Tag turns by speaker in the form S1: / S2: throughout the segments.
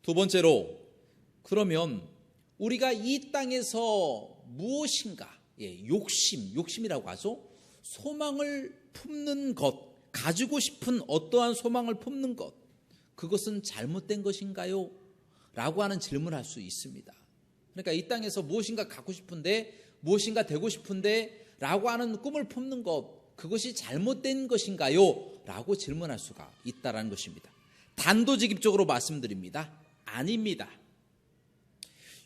S1: 두 번째로, 그러면 우리가 이 땅에서 무엇인가, 욕심이라고 하죠. 소망을 품는 것, 가지고 싶은 어떠한 소망을 품는 것, 그것은 잘못된 것인가요? 라고 하는 질문을 할 수 있습니다. 그러니까 이 땅에서 무엇인가 갖고 싶은데, 무엇인가 되고 싶은데 라고 하는 꿈을 품는 것, 그것이 잘못된 것인가요? 라고 질문할 수가 있다는 것입니다. 단도직입적으로 말씀드립니다. 아닙니다.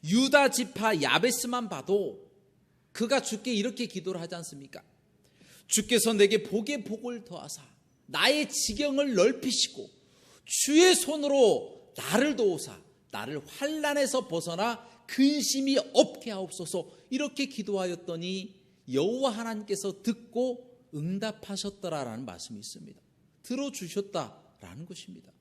S1: 유다 지파 야베스만 봐도 그가 주께 이렇게 기도를 하지 않습니까? 주께서 내게 복에 복을 더하사 나의 지경을 넓히시고 주의 손으로 나를 도우사 나를 환난에서 벗어나 근심이 없게 하옵소서, 이렇게 기도하였더니 여호와 하나님께서 듣고 응답하셨더라라는 말씀이 있습니다. 들어주셨다라는 것입니다.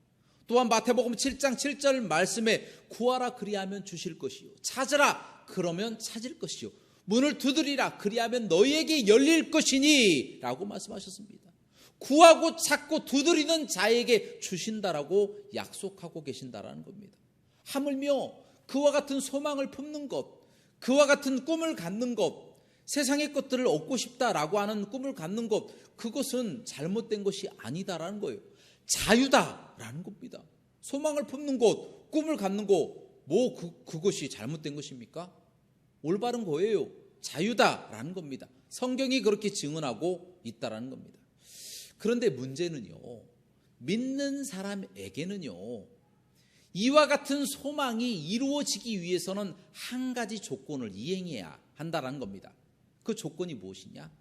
S1: 또한 마태복음 7장 7절 말씀에 구하라 그리하면 주실 것이요, 찾으라 그러면 찾을 것이요, 문을 두드리라 그리하면 너희에게 열릴 것이니 라고 말씀하셨습니다. 구하고 찾고 두드리는 자에게 주신다라고 약속하고 계신다라는 겁니다. 하물며 그와 같은 소망을 품는 것, 그와 같은 꿈을 갖는 것, 세상의 것들을 얻고 싶다라고 하는 꿈을 갖는 것, 그것은 잘못된 것이 아니다라는 거예요. 자유다라는 겁니다. 소망을 품는 것, 꿈을 갖는 것, 그것이 잘못된 것입니까? 올바른 거예요. 자유다라는 겁니다. 성경이 그렇게 증언하고 있다라는 겁니다. 그런데 문제는요, 믿는 사람에게는요, 이와 같은 소망이 이루어지기 위해서는 한 가지 조건을 이행해야 한다는 겁니다. 그 조건이 무엇이냐?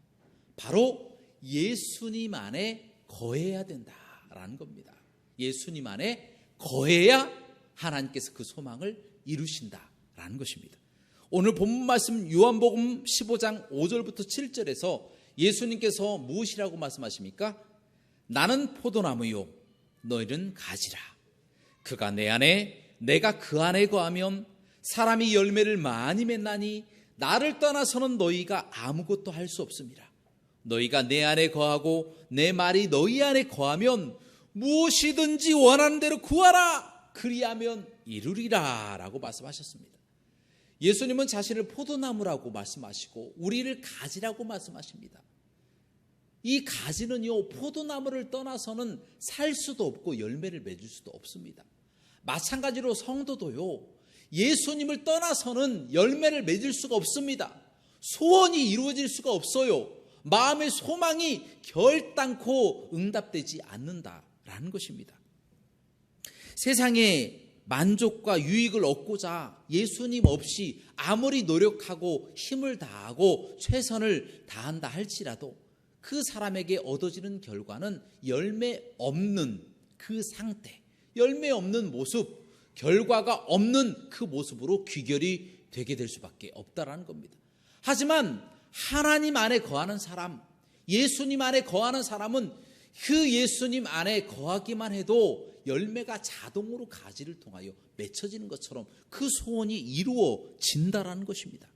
S1: 바로 예수님 안에 거해야 된다라는 겁니다. 예수님 안에 거해야 하나님께서 그 소망을 이루신다라는 것입니다. 오늘 본문 말씀 요한복음 15장 5절부터 7절에서 예수님께서 무엇이라고 말씀하십니까? 나는 포도나무요 너희는 가지라. 그가 내 안에 내가 그 안에 거하면 사람이 열매를 많이 맺나니 나를 떠나서는 너희가 아무것도 할 수 없습니다. 너희가 내 안에 거하고 내 말이 너희 안에 거하면 무엇이든지 원하는 대로 구하라 그리하면 이루리라 라고 말씀하셨습니다. 예수님은 자신을 포도나무라고 말씀하시고 우리를 가지라고 말씀하십니다. 이 가지는요, 포도나무를 떠나서는 살 수도 없고 열매를 맺을 수도 없습니다. 마찬가지로 성도도요, 예수님을 떠나서는 열매를 맺을 수가 없습니다. 소원이 이루어질 수가 없어요. 마음의 소망이 결단코 응답되지 않는다라는 것입니다. 세상에 만족과 유익을 얻고자 예수님 없이 아무리 노력하고 힘을 다하고 최선을 다한다 할지라도 그 사람에게 얻어지는 결과는 열매 없는 그 상태, 열매 없는 모습, 결과가 없는 그 모습으로 귀결이 되게 될 수밖에 없다라는 겁니다. 하지만 하나님 안에 거하는 사람, 예수님 안에 거하는 사람은 그 예수님 안에 거하기만 해도 열매가 자동으로 가지를 통하여 맺혀지는 것처럼 그 소원이 이루어진다라는 것입니다.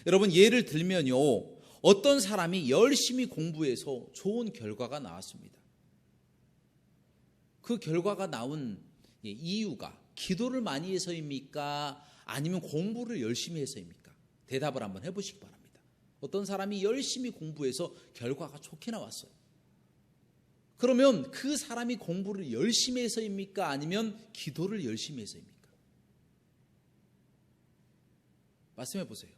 S1: 여러분, 예를 들면요, 어떤 사람이 열심히 공부해서 좋은 결과가 나왔습니다. 그 결과가 나온 이유가 기도를 많이 해서입니까? 아니면 공부를 열심히 해서입니까? 대답을 한번 해보시기 바랍니다. 어떤 사람이 열심히 공부해서 결과가 좋게 나왔어요. 그러면 그 사람이 공부를 열심히 해서입니까? 아니면 기도를 열심히 해서입니까? 말씀해 보세요.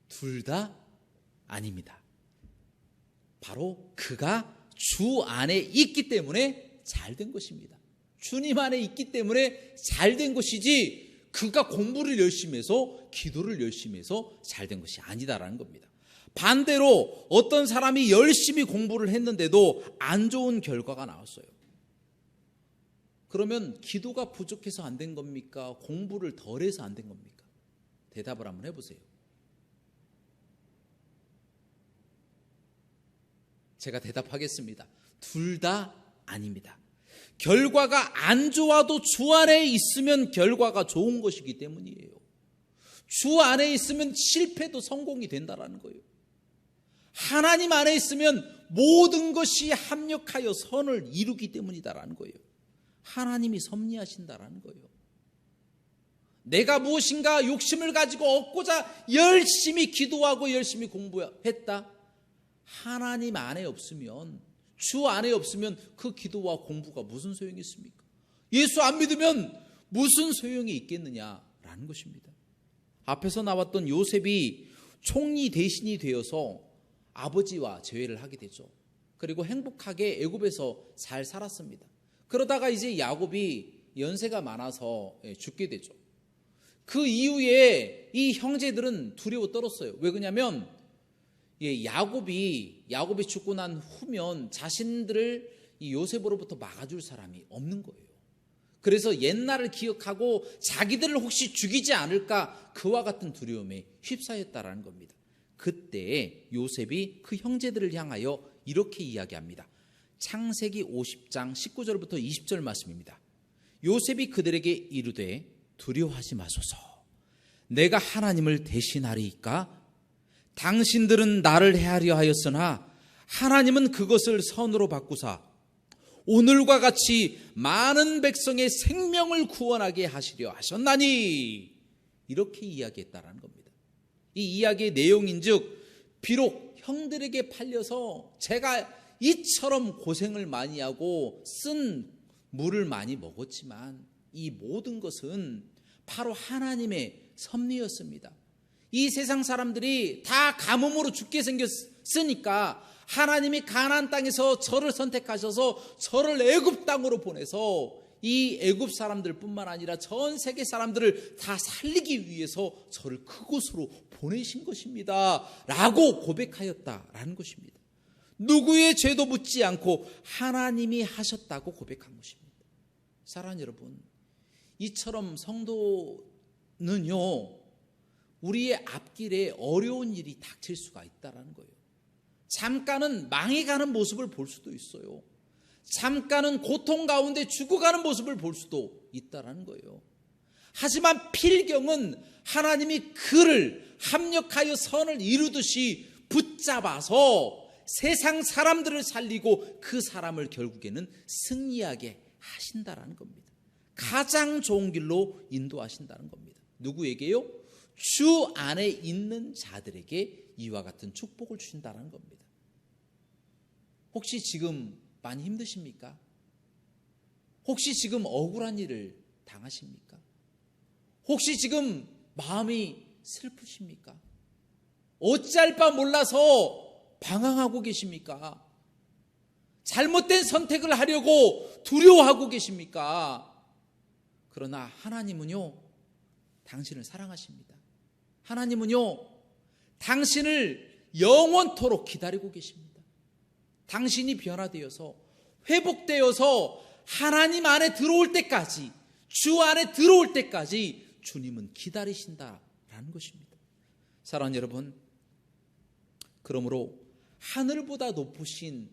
S1: 둘 다 아닙니다. 바로 그가 주 안에 있기 때문에 잘된 것입니다. 주님 안에 있기 때문에 잘된 것이지 그가 공부를 열심히 해서 기도를 열심히 해서 잘된 것이 아니다라는 겁니다. 반대로 어떤 사람이 열심히 공부를 했는데도 안 좋은 결과가 나왔어요. 그러면 기도가 부족해서 안 된 겁니까? 공부를 덜 해서 안 된 겁니까? 대답을 한번 해보세요. 제가 대답하겠습니다. 둘 다 아닙니다. 결과가 안 좋아도 주 안에 있으면 결과가 좋은 것이기 때문이에요. 주 안에 있으면 실패도 성공이 된다라는 거예요. 하나님 안에 있으면 모든 것이 합력하여 선을 이루기 때문이다라는 거예요. 하나님이 섭리하신다라는 거예요. 내가 무엇인가 욕심을 가지고 얻고자 열심히 기도하고 열심히 공부했다. 하나님 안에 없으면, 주 안에 없으면 그 기도와 공부가 무슨 소용이 있습니까? 예수 안 믿으면 무슨 소용이 있겠느냐라는 것입니다. 앞에서 나왔던 요셉이 총리 대신이 되어서 아버지와 재회를 하게 되죠. 그리고 행복하게 애굽에서 잘 살았습니다. 그러다가 이제 야곱이 연세가 많아서 죽게 되죠. 그 이후에 이 형제들은 두려워 떨었어요. 왜 그러냐면 야곱이 죽고 난 후면 자신들을 이 요셉으로부터 막아줄 사람이 없는 거예요. 그래서 옛날을 기억하고 자기들을 혹시 죽이지 않을까 그와 같은 두려움에 휩싸였다라는 겁니다. 그때 요셉이 그 형제들을 향하여 이렇게 이야기합니다. 창세기 50장 19절부터 20절 말씀입니다. 요셉이 그들에게 이르되 두려워하지 마소서. 내가 하나님을 대신하리이까? 당신들은 나를 해하려 하였으나 하나님은 그것을 선으로 바꾸사 오늘과 같이 많은 백성의 생명을 구원하게 하시려 하셨나니, 이렇게 이야기했다라는 겁니다. 이 이야기의 내용인즉 비록 형들에게 팔려서 제가 이처럼 고생을 많이 하고 쓴 물을 많이 먹었지만 이 모든 것은 바로 하나님의 섭리였습니다. 이 세상 사람들이 다 가뭄으로 죽게 생겼으니까 하나님이 가나안 땅에서 저를 선택하셔서 저를 애굽 땅으로 보내서 이 애굽 사람들뿐만 아니라 전 세계 사람들을 다 살리기 위해서 저를 그곳으로 보내신 것입니다 라고 고백하였다라는 것입니다. 누구의 죄도 묻지 않고 하나님이 하셨다고 고백한 것입니다. 사랑하는 여러분, 이처럼 성도는요 우리의 앞길에 어려운 일이 닥칠 수가 있다는 거예요. 잠깐은 망해가는 모습을 볼 수도 있어요. 잠깐은 고통 가운데 죽어가는 모습을 볼 수도 있다는 거예요. 하지만 필경은 하나님이 그를 합력하여 선을 이루듯이 붙잡아서 세상 사람들을 살리고 그 사람을 결국에는 승리하게 하신다라는 겁니다. 가장 좋은 길로 인도하신다는 겁니다. 누구에게요? 주 안에 있는 자들에게 이와 같은 축복을 주신다는 겁니다. 혹시 지금 많이 힘드십니까? 혹시 지금 억울한 일을 당하십니까? 혹시 지금 마음이 슬프십니까? 어찌할 바 몰라서 방황하고 계십니까? 잘못된 선택을 하려고 두려워하고 계십니까? 그러나 하나님은요, 당신을 사랑하십니다. 하나님은요, 당신을 영원토록 기다리고 계십니다. 당신이 변화되어서 회복되어서 하나님 안에 들어올 때까지, 주 안에 들어올 때까지 주님은 기다리신다라는 것입니다. 사랑하는 여러분, 그러므로 하늘보다 높으신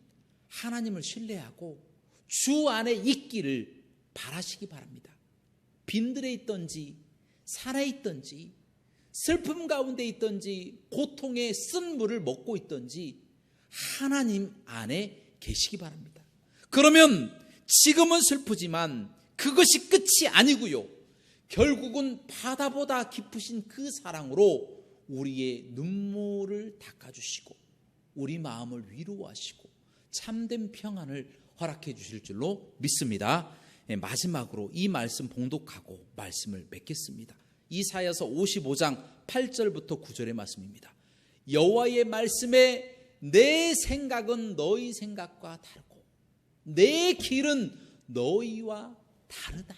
S1: 하나님을 신뢰하고 주 안에 있기를 바라시기 바랍니다. 빈들에 있든지 살아 있든지 슬픔 가운데 있든지 고통에 쓴 물을 먹고 있든지 하나님 안에 계시기 바랍니다. 그러면 지금은 슬프지만 그것이 끝이 아니고요, 결국은 바다보다 깊으신 그 사랑으로 우리의 눈물을 닦아주시고 우리 마음을 위로하시고 참된 평안을 허락해 주실 줄로 믿습니다. 마지막으로 이 말씀 봉독하고 말씀을 맺겠습니다. 이사야서 55장 8절부터 9절의 말씀입니다. 여호와의 말씀에 내 생각은 너희 생각과 다르고 내 길은 너희와 다르다.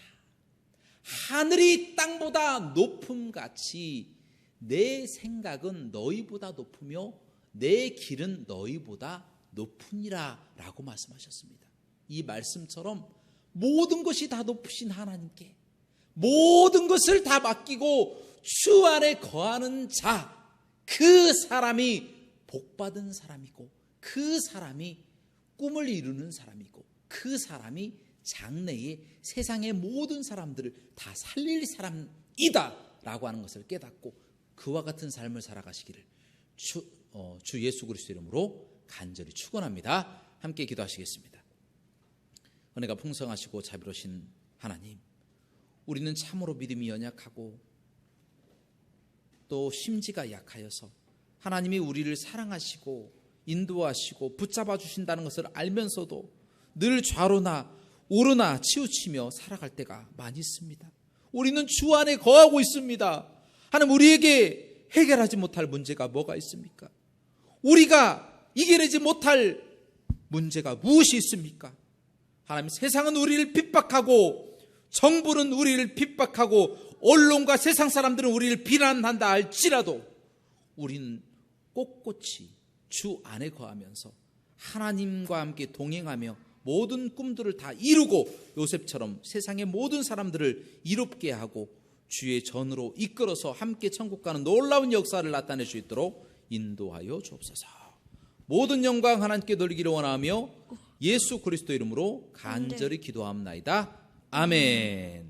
S1: 하늘이 땅보다 높음같이 내 생각은 너희보다 높으며 내 길은 너희보다 높으니라 라고 말씀하셨습니다. 이 말씀처럼 모든 것이 다 높으신 하나님께 모든 것을 다 맡기고 주 안에 거하는 자, 그 사람이 복받은 사람이고 그 사람이 꿈을 이루는 사람이고 그 사람이 장래에 세상의 모든 사람들을 다 살릴 사람이다 라고 하는 것을 깨닫고 그와 같은 삶을 살아가시기를 주 예수 그리스도 이름으로 간절히 축원합니다. 함께 기도하시겠습니다. 은혜가 풍성하시고 자비로우신 하나님, 우리는 참으로 믿음이 연약하고 또 심지가 약하여서 하나님이 우리를 사랑하시고 인도하시고 붙잡아 주신다는 것을 알면서도 늘 좌로나 우로나 치우치며 살아갈 때가 많이 있습니다. 우리는 주 안에 거하고 있습니다. 하나님, 우리에게 해결하지 못할 문제가 뭐가 있습니까? 우리가 이겨내지 못할 문제가 무엇이 있습니까? 하나님, 세상은 우리를 핍박하고 정부는 우리를 핍박하고 언론과 세상 사람들은 우리를 비난한다 할지라도 우리는 꼿꼿이 주 안에 거하면서 하나님과 함께 동행하며 모든 꿈들을 다 이루고 요셉처럼 세상의 모든 사람들을 이롭게 하고 주의 전으로 이끌어서 함께 천국 가는 놀라운 역사를 나타낼 수 있도록 인도하여 주옵소서. 모든 영광 하나님께 돌리기를 원하며 예수 그리스도 이름으로 간절히 기도합나이다. 아멘.